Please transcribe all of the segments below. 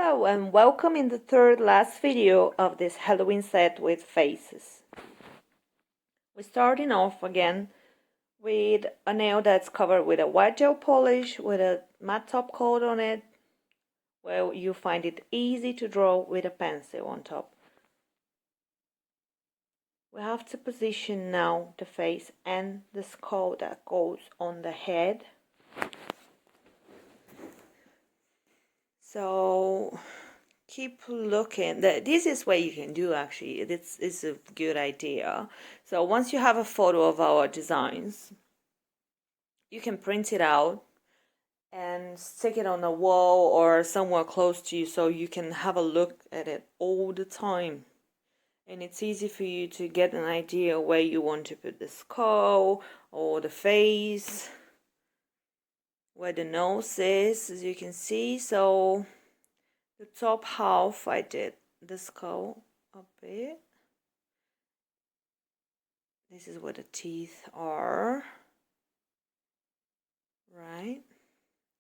Hello and welcome in the third last video of this Halloween set with faces. We're starting off again with a nail that's covered with a white gel polish with a matte top coat on it, where you find it easy to draw with a pencil on top. We have to position now the face and the skull that goes on the head. So keep looking. This is what you can do actually. This is a good idea. So once you have a photo of our designs, you can print it out and stick it on the wall or somewhere close to you so you can have a look at it all the time. And it's easy for you to get an idea where you want to put the skull or the face, where the nose is, as you can see. So the top half I did the skull a bit. This is where the teeth are, right?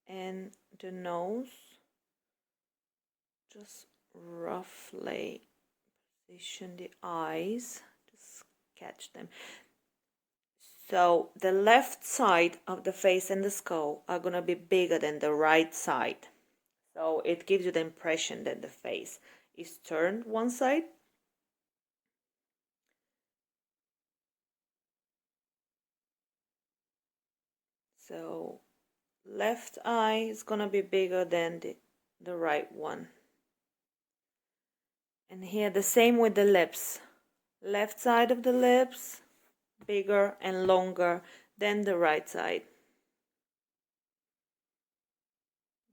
And the nose, just roughly position the eyes, just sketch them. So the left side of the face and the skull are gonna be bigger than the right side. So it gives you the impression that the face is turned one side. So left eye is gonna be bigger than the right one. And here the same with the lips. Left side of the lips bigger and longer than the right side.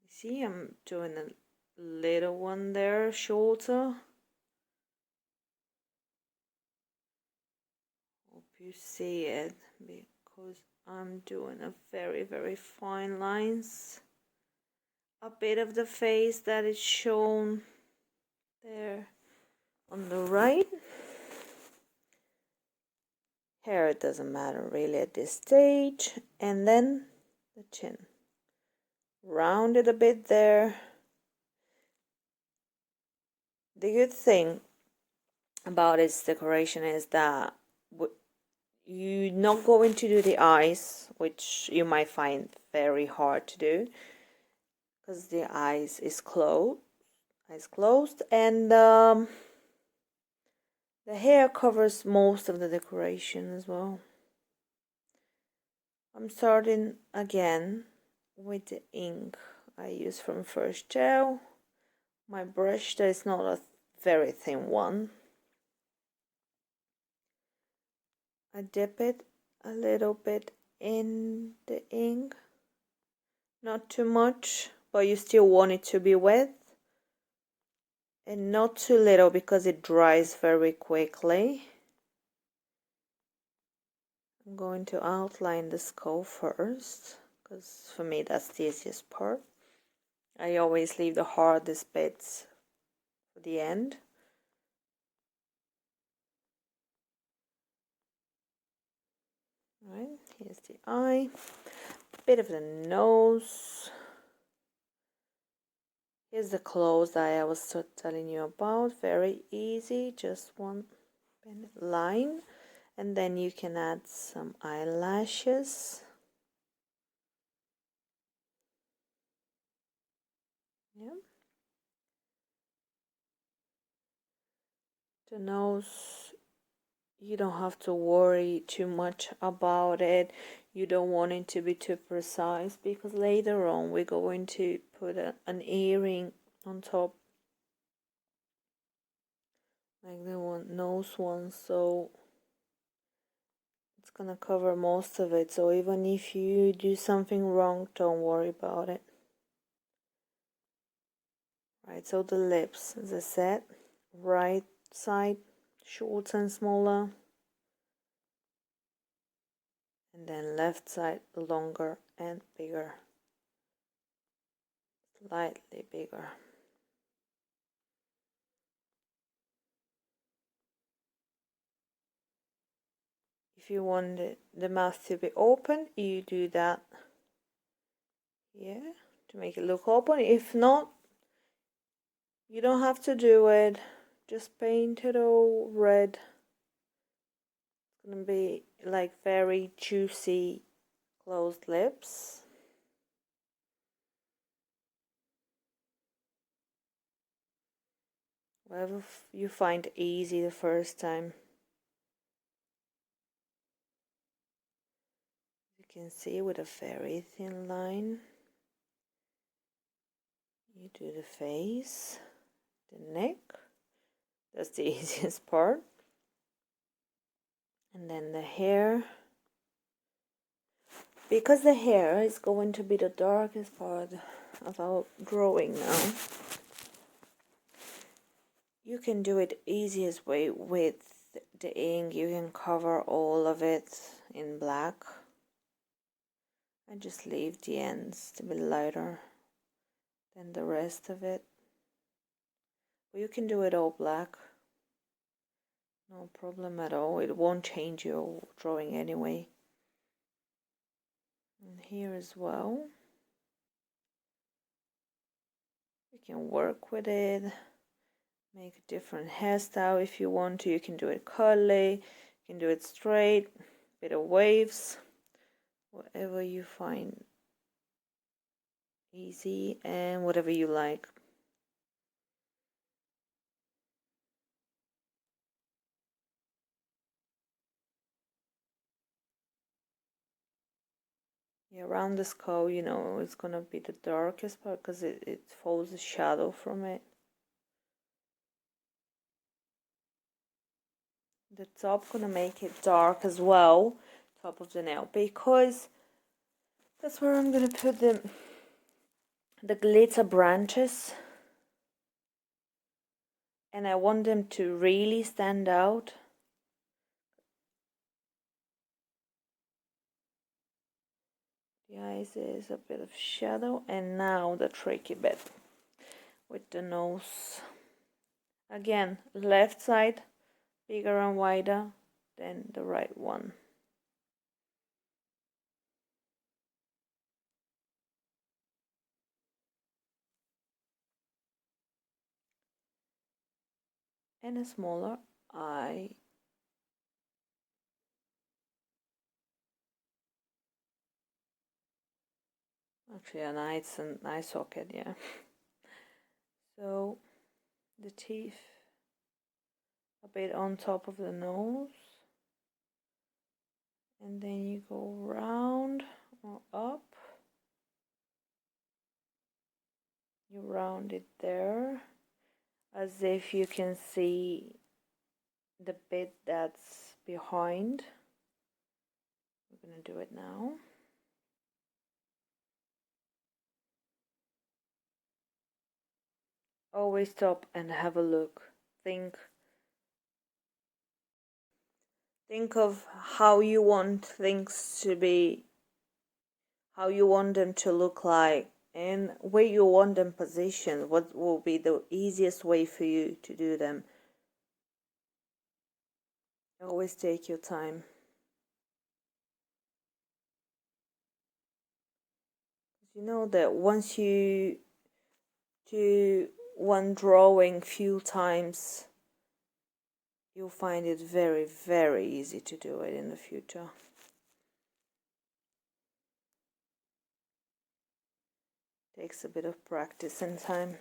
You see, I'm doing a little one there, shorter. Hope you see it because I'm doing a very fine lines. A bit of the face that is shown there on the right. Hair, it doesn't matter really at this stage. And then the chin. Round it a bit there. The good thing about its decoration is that you're not going to do the eyes, which you might find very hard to do because the eyes closed, and the hair covers most of the decoration as well. I'm starting again with the ink I use from First Gel. My brush, that is not a very thin one. I dip it a little bit in the ink, not too much, but you still want it to be wet, and not too little because it dries very quickly. I'm going to outline the skull first because for me that's the easiest part. I always leave the hardest bits for the end. Right, here's the eye, bit of the nose. Here's the clothes that I was telling you about. Very easy, just one line, and then you can add some eyelashes. Yeah. The nose, you don't have to worry too much about it. You don't want it to be too precise because later on we're going to put an earring on top, like the nose one, so it's gonna cover most of it. So even if you do something wrong, don't worry about it. Right, so the lips, as I said, right side short and smaller, and then left side longer and bigger, slightly bigger. If you want the mouth to be open, you do that here to make it look open. If not, You don't have to do it. Just paint it all red. It's gonna be like very juicy closed lips. Whatever you find easy the first time. You can see with a very thin line. You do the face, the neck. That's the easiest part. And then the hair. Because the hair is going to be the darkest part of our drawing now, you can do it easiest way with the ink. You can cover all of it in black and just leave the ends to be lighter than the rest of it. But you can do it all black, no problem at all. It won't change your drawing anyway. And here as well, you can work with it, make a different hairstyle if you want to. You can do it curly, you can do it straight, bit of waves, whatever you find easy and whatever you like. Yeah, around the skull, you know, it's gonna be the darkest part because it falls a shadow from it. The top gonna make it dark as well, top of the nail, because that's where I'm gonna put the glitter branches, and I want them to really stand out. The eyes is a bit of shadow, and now the tricky bit with the nose. Again, left side bigger and wider than the right one. And a smaller eye. Actually, an eye, it's an eye socket, yeah. So the teeth a bit on top of the nose, and then you go round or up. You round it there as if you can see the bit that's behind. We're gonna do it now. Always stop and have a look. Think of how you want things to be, how you want them to look like, and where you want them positioned. What will be the easiest way for you to do them? Always take your time. You know that once you do one drawing few times, you'll find it very, very easy to do it in the future. Takes a bit of practice and time.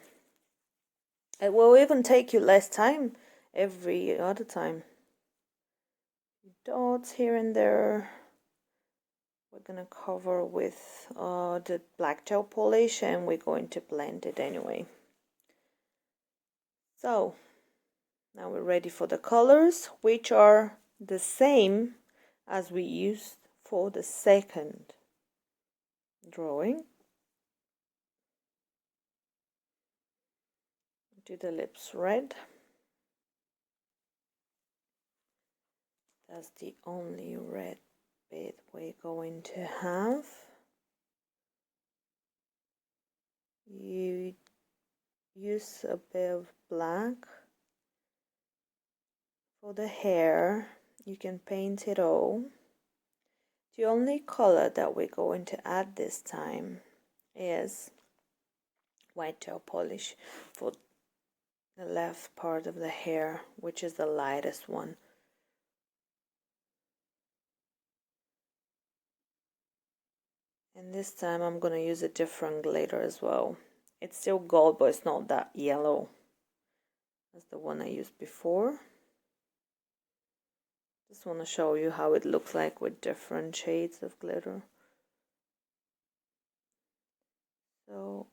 It will even take you less time every other time. Dots here and there. We're gonna cover with the black gel polish, and we're going to blend it anyway. So now we're ready for the colors, which are the same as we used for the second drawing. Do the lips red. That's the only red bit we're going to have. You use a bit of black for the hair. You can paint it all. The only color that we're going to add this time is white gel polish for the left part of the hair, which is the lightest one. And this time I'm gonna use a different glitter as well. It's still gold, but it's not that yellow as the one I used before. Just want to show you how it looks like with different shades of glitter. So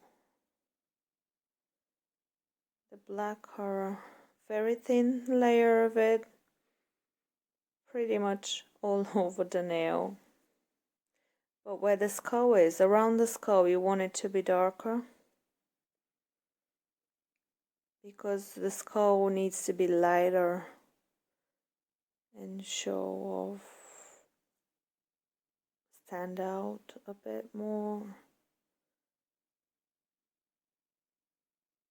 the black are very thin layer of it, pretty much all over the nail. But where the skull is, around the skull, you want it to be darker, because the skull needs to be lighter and show off, stand out a bit more,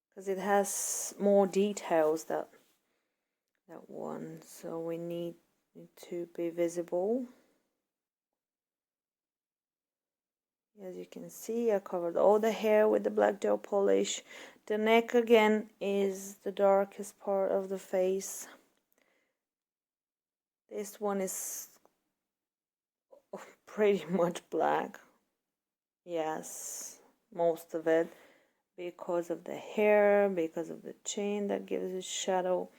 because it has more details that one, so we need it to be visible. As you can see, I covered all the hair with the black gel polish. The neck again is the darkest part of the face. This one is pretty much black. Yes, most of it, because of the hair, because of the chain that gives it shadow.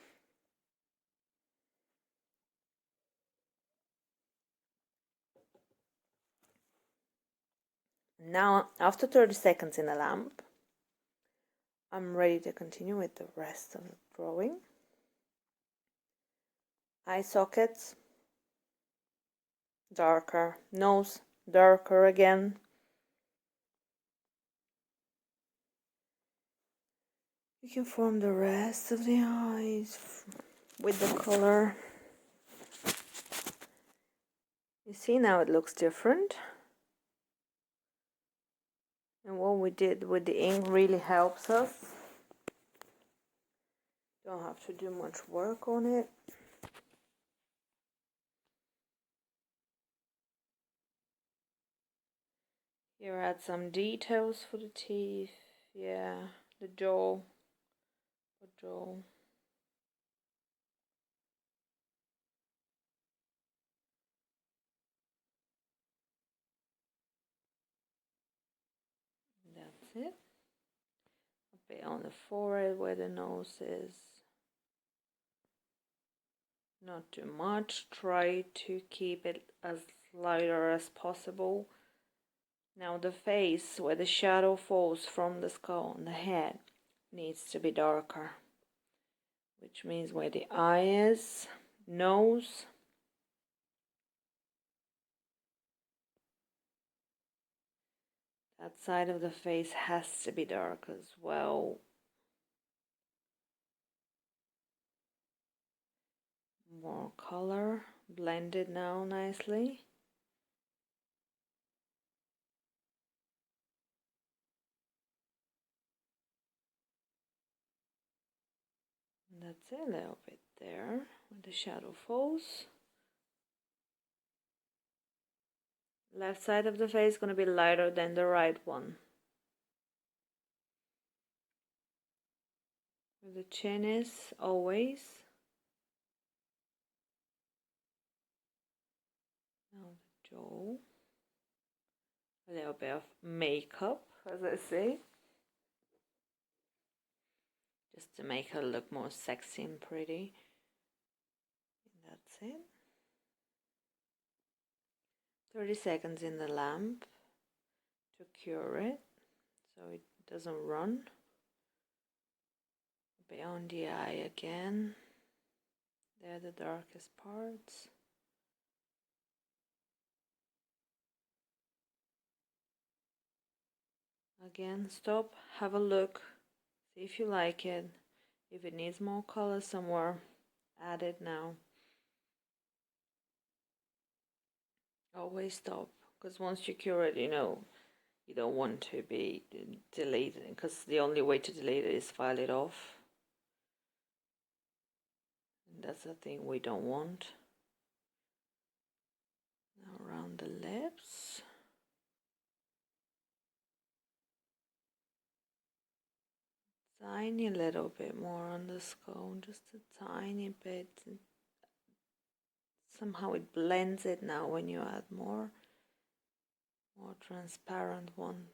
Now, after 30 seconds in the lamp, I'm ready to continue with the rest of the drawing. Eye sockets, darker. Nose, darker again. You can form the rest of the eyes with the color. You see, now it looks different. And what we did with the ink really helps us. Don't have to do much work on it. Here add some details for the teeth. Yeah, the jaw. The jaw. That's it. A bit on the forehead where the nose is. Not too much. Try to keep it as lighter as possible. Now the face, where the shadow falls from the skull on the head, needs to be darker. Which means where the eye is, nose, that side of the face has to be dark as well. More color, blended now nicely. That's it, a little bit there where the shadow falls. Left side of the face is going to be lighter than the right one. Where the chin is, always. Now the jaw. A little bit of makeup, as I say. Just to make her look more sexy and pretty. And that's it. 30 seconds in the lamp to cure it so it doesn't run. A bit on the eye again. They're the darkest parts. Again, stop, have a look, see if you like it. If it needs more color somewhere, add it now. Always stop, because once you cure it, you know, you don't want to be deleting, because the only way to delete it is file it off. And that's the thing we don't want. Now around the lips. tiny little bit more on the skull, just a tiny bit. Somehow it blends it now when you add more transparent one.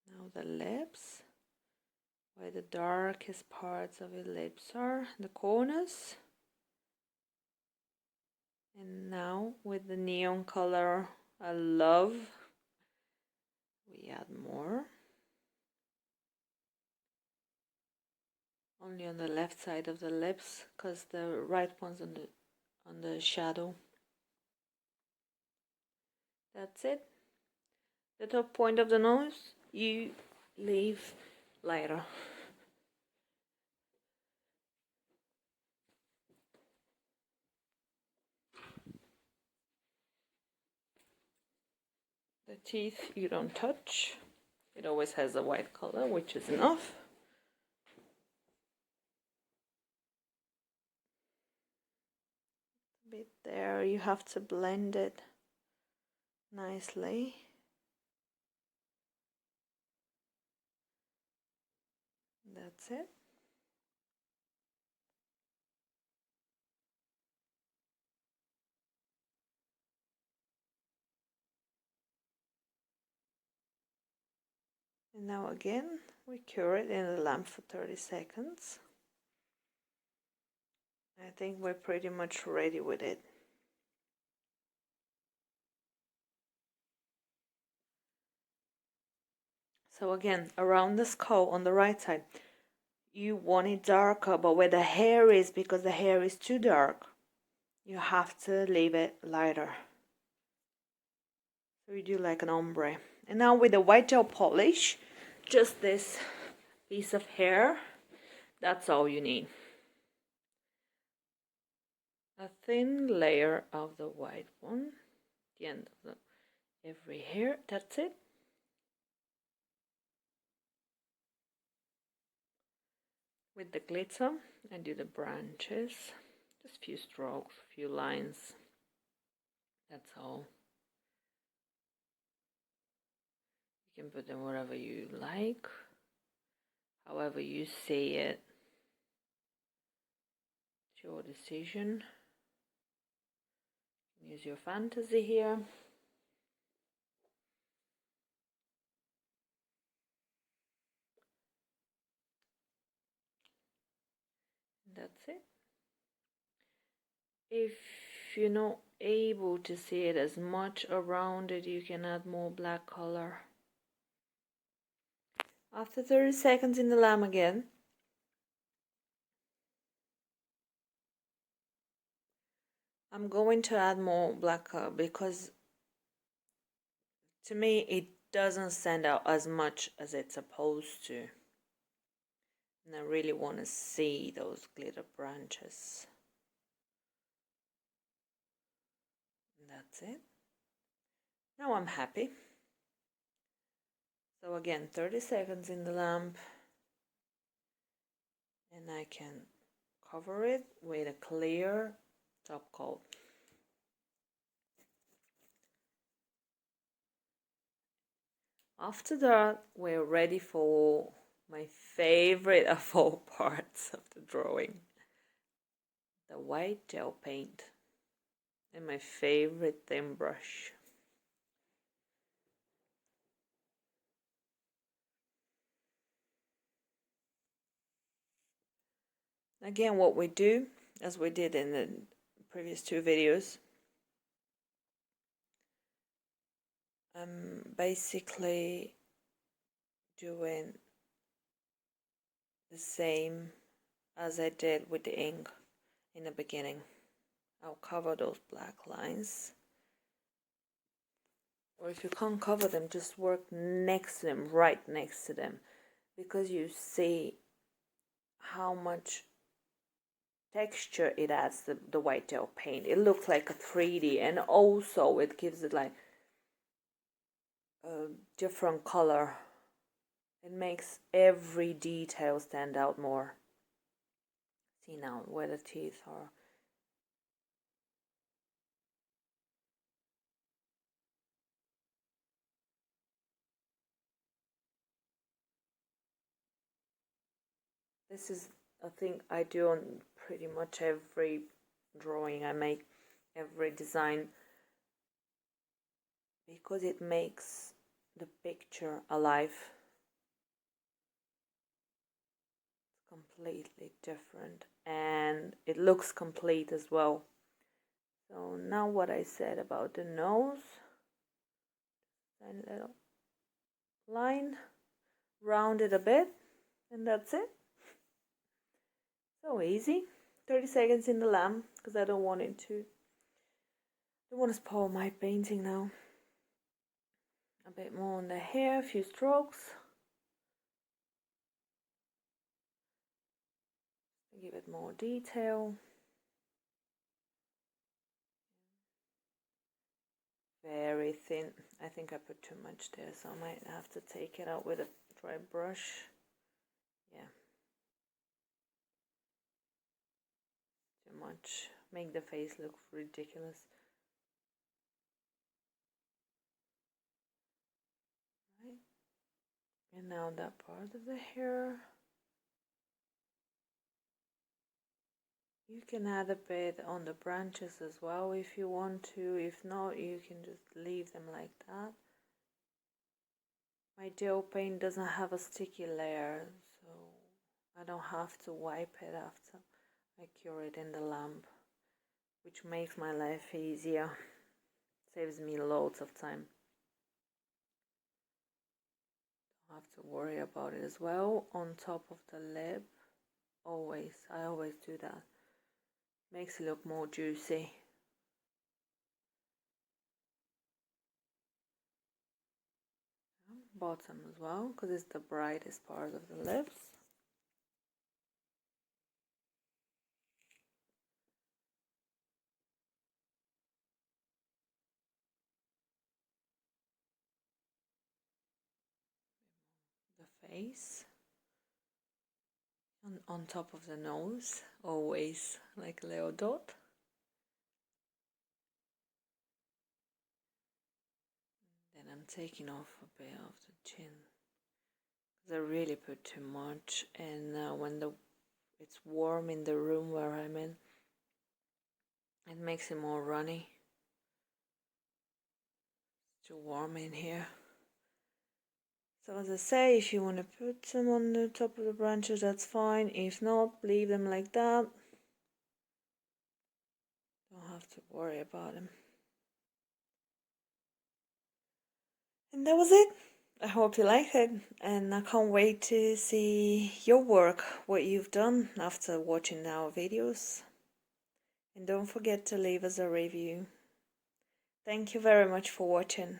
Now the lips, where the darkest parts of your lips are, the corners. And now with the neon color I love, we add more. Only on the left side of the lips, because the right one's on the shadow. That's it. The top point of the nose you leave lighter. The teeth you don't touch. It always has a white color, which is enough. A bit there, you have to blend it nicely. That's it. And now again, we cure it in the lamp for 30 seconds. I think we're pretty much ready with it. So again, around the skull on the right side, you want it darker, but where the hair is, because the hair is too dark, you have to leave it lighter. So you do like an ombre. And now with the white gel polish, just this piece of hair, that's all you need. A thin layer of the white one, the end of every hair, that's it. With the glitter, I do the branches, just a few strokes, a few lines, that's all. You can put them wherever you like, however you see it. It's your decision. Use your fantasy here. That's it. If you're not able to see it as much around it, you can add more black color. After 30 seconds in the lamp again, I'm going to add more black color because to me it doesn't stand out as much as it's supposed to. And I really want to see those glitter branches. And that's it. Now I'm happy. So again, 30 seconds in the lamp. And I can cover it with a clear top coat. After that, we're ready for my favorite of all parts of the drawing, the white gel paint, and my favorite thin brush. Again, what we do, as we did in the previous two videos, I'm basically doing the same as I did with the ink in the beginning. I'll cover those black lines, or if you can't cover them, just work next to them, right next to them, because you see how much texture it adds, the white gel paint. It looks like a 3D, and also it gives it like a different color. It makes every detail stand out more. See now where the teeth are. This is a thing I do on pretty much every drawing I make, every design, because it makes the picture alive. It's completely different and it looks complete as well. So now what I said about the nose, and little line, round it a bit, and that's it. So easy. 30 seconds in the lamp, because I don't want to spoil my painting now. A bit more on the hair, a few strokes. Give it more detail. Very thin. I think I put too much there, so I might have to take it out with a dry brush. Yeah. Too much. Make the face look ridiculous. Right. And now that part of the hair. You can add a bit on the branches as well if you want to. If not, you can just leave them like that. My gel paint doesn't have a sticky layer, so I don't have to wipe it after I cure it in the lamp, which makes my life easier. Saves me loads of time. Don't have to worry about it as well. On top of the lip, I always do that. Makes it look more juicy. Bottom as well, because it's the brightest part of the lips. The face. On top of the nose, always like a little dot. Then I'm taking off a bit of the chin, because I really put too much, and when it's warm in the room where I'm in, it makes it more runny. It's too warm in here. So as I say, if you want to put some on the top of the branches, that's fine. If not, leave them like that. Don't have to worry about them. And that was it. I hope you liked it, and I can't wait to see your work, what you've done after watching our videos. And don't forget to leave us a review. Thank you very much for watching.